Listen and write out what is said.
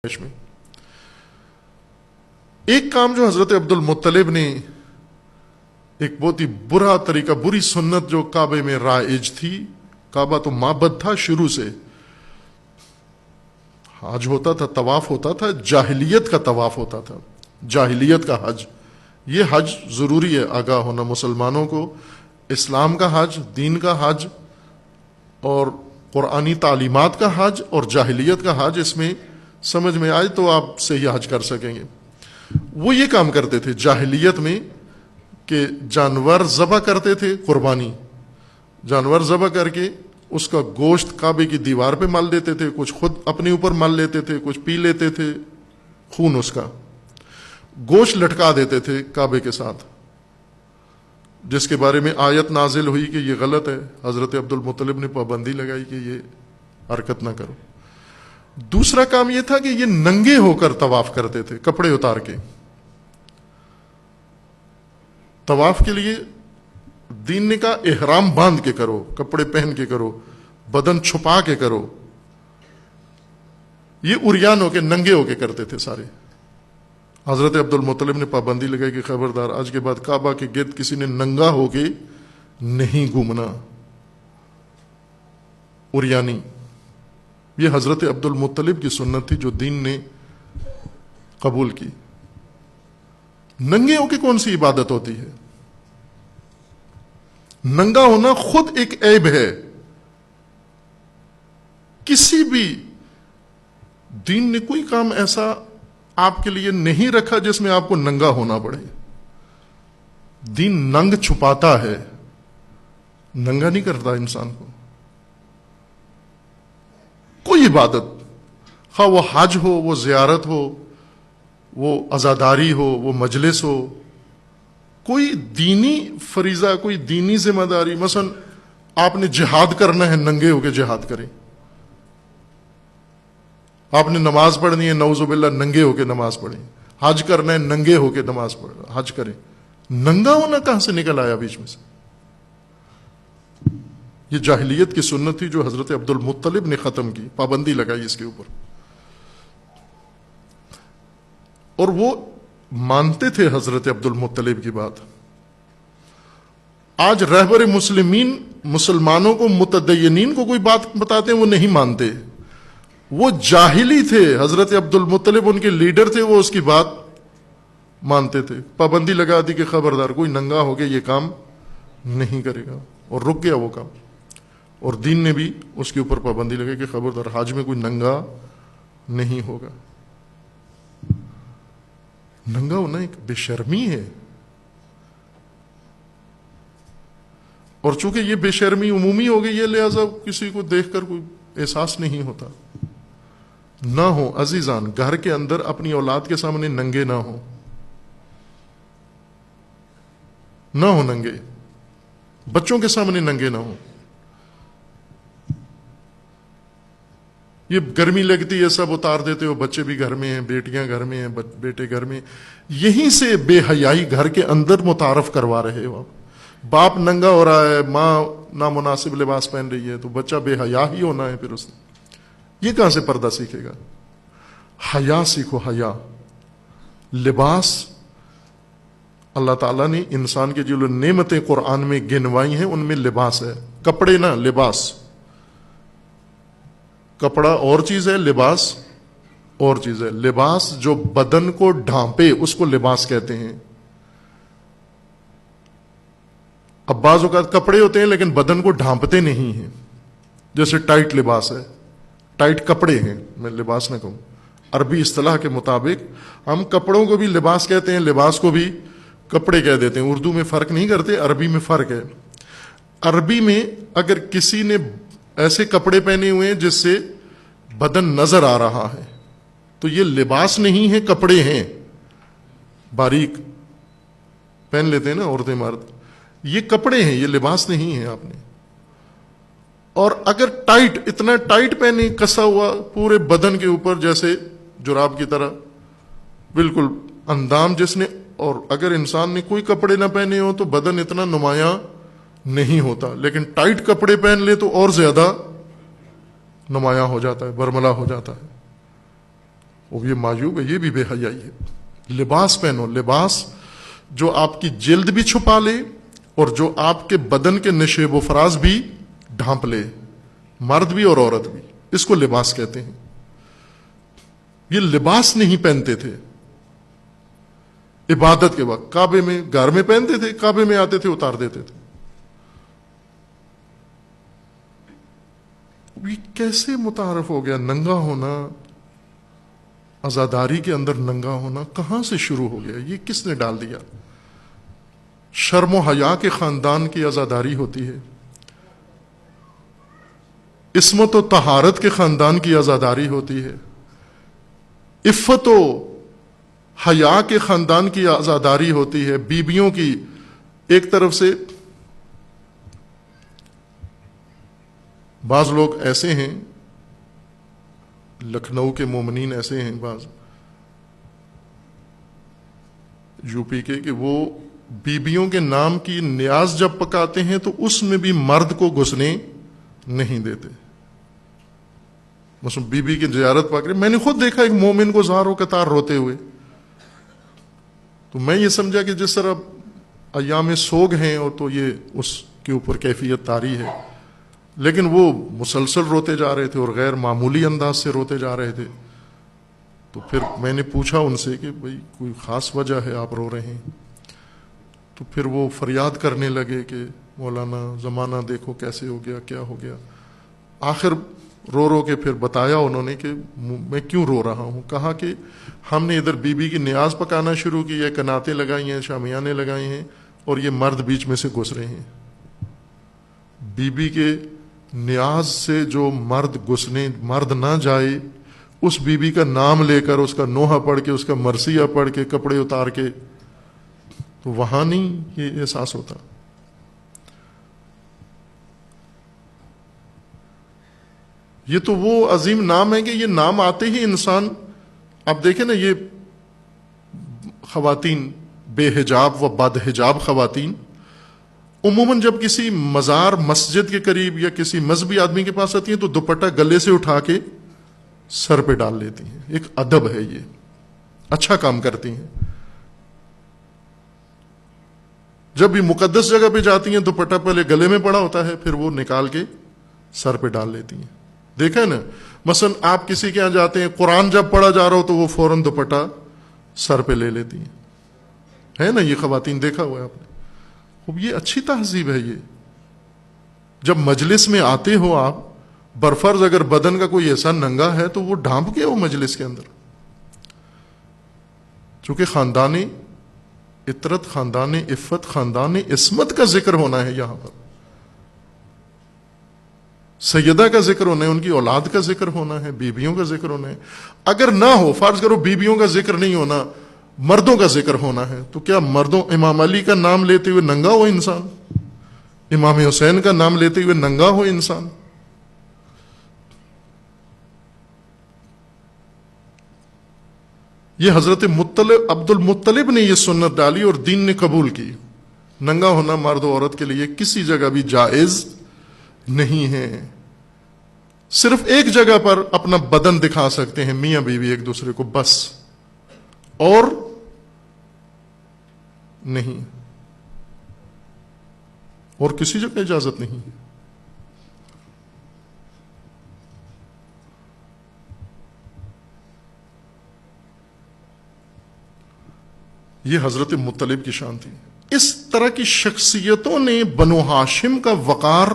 میں ایک کام جو حضرت عبد المطلب نے ایک بہت ہی برا طریقہ، بری سنت جو کعبے میں رائج تھی، کعبہ تو معبد تھا شروع سے، حج ہوتا تھا، طواف ہوتا تھا، جاہلیت کا طواف ہوتا تھا، جاہلیت کا حج۔ یہ حج ضروری ہے آگاہ ہونا مسلمانوں کو، اسلام کا حج، دین کا حج اور قرآنی تعلیمات کا حج اور جاہلیت کا حج، اس میں سمجھ میں آئے تو آپ صحیح حج کر سکیں گے۔ وہ یہ کام کرتے تھے جاہلیت میں کہ جانور ذبح کرتے تھے، قربانی جانور ذبح کر کے اس کا گوشت کعبے کی دیوار پہ مل دیتے تھے، کچھ خود اپنے اوپر مل لیتے تھے، کچھ پی لیتے تھے، خون اس کا گوشت لٹکا دیتے تھے کعبے کے ساتھ، جس کے بارے میں آیت نازل ہوئی کہ یہ غلط ہے۔ حضرت عبد المطلب نے پابندی لگائی کہ یہ حرکت نہ کرو۔ دوسرا کام یہ تھا کہ یہ ننگے ہو کر طواف کرتے تھے، کپڑے اتار کے۔ طواف کے لیے دین نے کہا احرام باندھ کے کرو، کپڑے پہن کے کرو، بدن چھپا کے کرو۔ یہ عریان ہو کے، ننگے ہو کے کرتے تھے سارے۔ حضرت عبد المطلب نے پابندی لگائی کہ خبردار، آج کے بعد کعبہ کے گرد کسی نے ننگا ہو کے نہیں گھومنا، عریانی۔ یہ حضرت عبد المطلب کی سنت تھی جو دین نے قبول کی۔ ننگے ہو کے کون سی عبادت ہوتی ہے؟ ننگا ہونا خود ایک عیب ہے۔ کسی بھی دین نے کوئی کام ایسا آپ کے لیے نہیں رکھا جس میں آپ کو ننگا ہونا پڑے۔ دین ننگ چھپاتا ہے، ننگا نہیں کرتا انسان کو۔ کوئی عبادت، خواہ وہ حج ہو، وہ زیارت ہو، وہ عزاداری ہو، وہ مجلس ہو، کوئی دینی فریضہ، کوئی دینی ذمہ داری، مثلا آپ نے جہاد کرنا ہے، ننگے ہو کے جہاد کریں۔ آپ نے نماز پڑھنی ہے، نعوذ باللہ ننگے ہو کے نماز پڑھیں۔ حج کرنا ہے، ننگے ہو کے نماز پڑھ حج کریں۔ ننگا ہونا کہاں سے نکل آیا بیچ میں سے؟ یہ جاہلیت کی سنت تھی جو حضرت عبد المطلب نے ختم کی، پابندی لگائی اس کے اوپر۔ اور وہ مانتے تھے حضرت عبد المطلب کی بات۔ آج رہبر مسلمین مسلمانوں کو، متدینین کو کوئی بات بتاتے ہیں وہ نہیں مانتے۔ وہ جاہلی تھے، حضرت عبد المطلب ان کے لیڈر تھے، وہ اس کی بات مانتے تھے۔ پابندی لگا دی کہ خبردار کوئی ننگا ہو کے یہ کام نہیں کرے گا، اور رک گیا وہ کام۔ اور دین نے بھی اس کے اوپر پابندی لگائی کہ خبردار حج میں کوئی ننگا نہیں ہوگا۔ ننگا ہونا ایک بے شرمی ہے، اور چونکہ یہ بے شرمی عمومی ہو گئی ہے لہذا کسی کو دیکھ کر کوئی احساس نہیں ہوتا۔ نہ ہو عزیزان، گھر کے اندر اپنی اولاد کے سامنے ننگے نہ ہو، نہ ہو ننگے، بچوں کے سامنے ننگے نہ ہو۔ یہ گرمی لگتی ہے سب اتار دیتے ہو، بچے بھی گھر میں ہیں، بیٹیاں گھر میں ہیں، بیٹے گھر میں، یہیں سے بے حیائی گھر کے اندر متعارف کروا رہے ہو۔ باپ ننگا ہو رہا ہے، ماں نامناسب لباس پہن رہی ہے، تو بچہ بے حیا ہی ہونا ہے پھر اس نے۔ یہ کہاں سے پردہ سیکھے گا؟ حیا سیکھو، حیا۔ لباس، اللہ تعالیٰ نے انسان کے جو نعمتیں قرآن میں گنوائی ہیں ان میں لباس ہے۔ کپڑے نہ، لباس۔ کپڑا اور چیز ہے، لباس اور چیز ہے۔ لباس جو بدن کو ڈھانپے اس کو لباس کہتے ہیں۔ اب بعض اوقات کپڑے ہوتے ہیں لیکن بدن کو ڈھانپتے نہیں ہیں، جیسے ٹائٹ لباس ہے، ٹائٹ کپڑے ہیں، میں لباس نہ کہوں۔ عربی اصطلاح کے مطابق ہم کپڑوں کو بھی لباس کہتے ہیں، لباس کو بھی کپڑے کہہ دیتے ہیں۔ اردو میں فرق نہیں کرتے، عربی میں فرق ہے۔ عربی میں اگر کسی نے ایسے کپڑے پہنے ہوئے ہیں جس سے بدن نظر آ رہا ہے تو یہ لباس نہیں ہے، کپڑے ہیں۔ باریک پہن لیتے ہیں نا عورتیں مرد، یہ کپڑے ہیں، یہ لباس نہیں ہے آپ نے۔ اور اگر ٹائٹ، اتنا ٹائٹ پہنے، کسا ہوا پورے بدن کے اوپر جیسے جراب کی طرح، بالکل اندام جس نے، اور اگر انسان نے کوئی کپڑے نہ پہنے ہو تو بدن اتنا نمایاں نہیں ہوتا، لیکن ٹائٹ کپڑے پہن لے تو اور زیادہ نمایاں ہو جاتا ہے، برملا ہو جاتا ہے۔ وہ یہ معیوب ہے، یہ بھی بے حیائی ہے۔ لباس پہنو، لباس جو آپ کی جلد بھی چھپا لے اور جو آپ کے بدن کے نشیب و فراز بھی ڈھانپ لے، مرد بھی اور عورت بھی، اس کو لباس کہتے ہیں۔ یہ لباس نہیں پہنتے تھے عبادت کے وقت، کعبے میں گھر میں پہنتے تھے، کعبے میں آتے تھے اتار دیتے تھے۔ یہ کیسے متعارف ہو گیا ننگا ہونا، عزاداری کے اندر ننگا ہونا کہاں سے شروع ہو گیا؟ یہ کس نے ڈال دیا؟ شرم و حیا کے خاندان کی عزاداری ہوتی ہے، عصمت و طہارت کے خاندان کی عزاداری ہوتی ہے، عفت و حیا کے خاندان کی عزاداری ہوتی ہے، بیویوں کی ایک طرف سے۔ بعض لوگ ایسے ہیں، لکھنؤ کے مومنین ایسے ہیں، بعض یو پی کے، کہ وہ بیویوں کے نام کی نیاز جب پکاتے ہیں تو اس میں بھی مرد کو گھسنے نہیں دیتے۔ مثلا بی بی کی زیارت پا کر میں نے خود دیکھا ایک مومن کو زاروں قطار روتے ہوئے، تو میں یہ سمجھا کہ جس طرح ایام سوگ ہیں اور تو یہ اس کے اوپر کیفیت طاری ہے، لیکن وہ مسلسل روتے جا رہے تھے اور غیر معمولی انداز سے روتے جا رہے تھے۔ تو پھر میں نے پوچھا ان سے کہ بھئی کوئی خاص وجہ ہے آپ رو رہے ہیں؟ تو پھر وہ فریاد کرنے لگے کہ مولانا زمانہ دیکھو کیسے ہو گیا، کیا ہو گیا۔ آخر رو رو کے پھر بتایا انہوں نے کہ میں کیوں رو رہا ہوں۔ کہا کہ ہم نے ادھر بی بی کی نیاز پکانا شروع کی ہے، کناتیں لگائی ہیں، شامیانے لگائے ہیں، اور یہ مرد بیچ میں سے گھس رہے ہیں۔ بی بی کے نیاز سے جو مرد نہ جائے، اس بی بی کا نام لے کر، اس کا نوحہ پڑھ کے، اس کا مرثیہ پڑھ کے، کپڑے اتار کے، تو وہاں نہیں یہ احساس ہوتا۔ یہ تو وہ عظیم نام ہے کہ یہ نام آتے ہی انسان، اب دیکھیں نا، یہ خواتین بے حجاب و بد حجاب خواتین عموماً جب کسی مزار مسجد کے قریب یا کسی مذہبی آدمی کے پاس آتی ہیں تو دوپٹہ گلے سے اٹھا کے سر پہ ڈال لیتی ہیں۔ ایک ادب ہے، یہ اچھا کام کرتی ہیں۔ جب بھی مقدس جگہ پہ جاتی ہیں دوپٹہ پہلے گلے میں پڑا ہوتا ہے، پھر وہ نکال کے سر پہ ڈال لیتی ہیں۔ دیکھا ہے نا، مثلا آپ کسی کے یہاں جاتے ہیں، قرآن جب پڑھا جا رہا ہو تو وہ فوراً دوپٹہ سر پہ لے لیتی ہیں، ہے نا؟ یہ خواتین دیکھا ہوا ہے آپ نے۔ یہ اچھی تہذیب ہے۔ یہ جب مجلس میں آتے ہو آپ، برفرض اگر بدن کا کوئی ایسا ننگا ہے تو وہ ڈھانپ کے ہو مجلس کے اندر، چونکہ خاندان عطرت، خاندان عفت، خاندان عصمت کا ذکر ہونا ہے، یہاں پر سیدہ کا ذکر ہونا ہے، ان کی اولاد کا ذکر ہونا ہے، بیویوں کا ذکر ہونا ہے۔ اگر نہ ہو، فرض کرو بیویوں کا ذکر نہیں ہونا، مردوں کا ذکر ہونا ہے، تو کیا مردوں امام علی کا نام لیتے ہوئے ننگا ہو انسان؟ امام حسین کا نام لیتے ہوئے ننگا ہو انسان؟ یہ حضرت عبد المطلب نے یہ سنت ڈالی اور دین نے قبول کی۔ ننگا ہونا مرد و عورت کے لیے کسی جگہ بھی جائز نہیں ہے۔ صرف ایک جگہ پر اپنا بدن دکھا سکتے ہیں میاں بیوی ایک دوسرے کو، بس، اور نہیں، اور کسی جگہ اجازت نہیں۔ یہ حضرت مطلب کی شان تھی۔ اس طرح کی شخصیتوں نے بنو ہاشم کا وقار